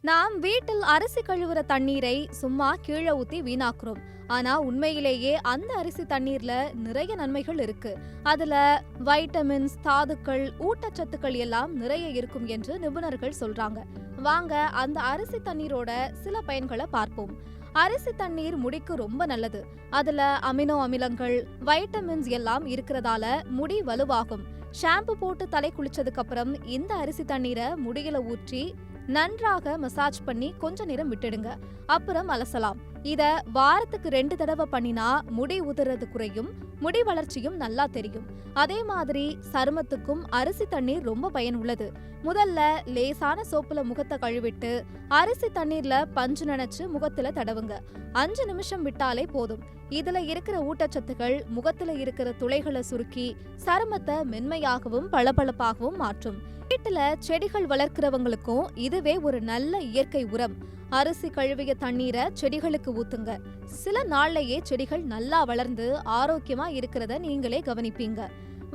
நாம் வீட்டில் அரிசி கழுவுற தண்ணீரை சும்மா கீழே ஊத்தி வீணாக்குறோம். ஆனா உண்மையிலேயே அந்த அரிசி தண்ணீர்ல நிறைய நன்மைகள் இருக்கு. அதுல வைட்டமின்ஸ், தாதுக்கள், ஊட்டச்சத்துக்கள் எல்லாம் நிறைய இருக்கும் என்று நிபுணர்கள் சொல்றாங்க. வாங்க அந்த அரிசி தண்ணீரோட சில பயன்களை பார்ப்போம். அரிசி தண்ணீர் முடிக்கு ரொம்ப நல்லது. அதுல அமினோ அமிலங்கள், வைட்டமின்ஸ் எல்லாம் இருக்கிறதால முடி வலுவாகும். ஷாம்பு போட்டு தலை குளிச்சதுக்கு அப்புறம் இந்த அரிசி தண்ணீரை முடியில ஊற்றி நன்றாக மசாஜ் பண்ணி கொஞ்ச நேரம் விட்டுடுங்க. அப்புறம் அலசலாம். இத வாரத்துக்கு 2 தடவை பண்ணினா முடி உதிர்றது குறையும், முடி வளர்ச்சியும் நல்லா தெரியும். அதே மாதிரி சருமத்துக்கும் அரிசி தண்ணீர் ரொம்ப பயனுள்ளது. முதல்ல லேசான சோப்புல முகத்தை கழுவிட்டு அரிசி தண்ணீர்ல பஞ்சு நனைச்சு முகத்துல தடவுங்க. 5 நிமிஷம் விட்டாலே போதும். இதுல இருக்கிற ஊட்டச்சத்துக்கள் முகத்துல இருக்கிற துளைகளை சுருக்கி சருமத்தை மென்மையாகவும் பளபளப்பாகவும் மாற்றும். வீட்டுல செடிகள் வளர்க்கிறவங்களுக்கும் இதுவே ஒரு நல்ல இயற்கை உரம். அரிசி கழுவிய தண்ணீரை செடிகளுக்கு ஊத்துங்க. சில நாள்லயே செடிகள் நல்லா வளர்ந்து ஆரோக்கியமா இருக்கிறத நீங்களே கவனிப்பீங்க.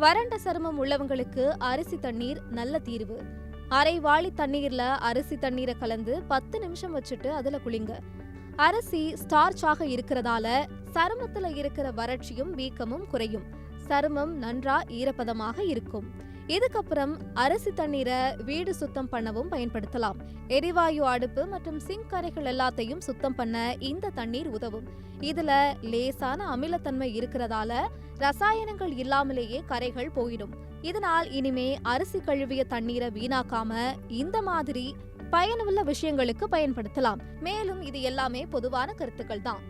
வறண்ட சருமம் உள்ளவங்களுக்கு அரிசி தண்ணீர் நல்ல தீர்வு. அரை வாளி தண்ணீர்ல அரிசி தண்ணீரை கலந்து 10 நிமிஷம் வச்சுட்டு அதுல குளிங்க. அரிசி ஸ்டார்ச்சாக இருக்கிறதால சருமத்துல இருக்கிற வறட்சியும் வீக்கமும் குறையும். சருமம் நன்றா ஈரப்பதமாக இருக்கும். இதுக்கப்புறம் அரிசி தண்ணீரை வீடு சுத்தம் பண்ணவும் பயன்படுத்தலாம். எரிவாயு அடுப்பு மற்றும் சிங்க் கரைகள் எல்லாத்தையும் சுத்தம் பண்ண இந்த தண்ணீர் உதவும். இதுல லேசான அமிலத்தன்மை இருக்கிறதால ரசாயனங்கள் இல்லாமலேயே கரைகள் போயிடும். இதனால் இனிமே அரிசி கழுவிய தண்ணீரை வீணாக்காம இந்த மாதிரி பயனுள்ள விஷயங்களுக்கு பயன்படுத்தலாம். மேலும் இது எல்லாமே பொதுவான கருத்துக்கள் தான்.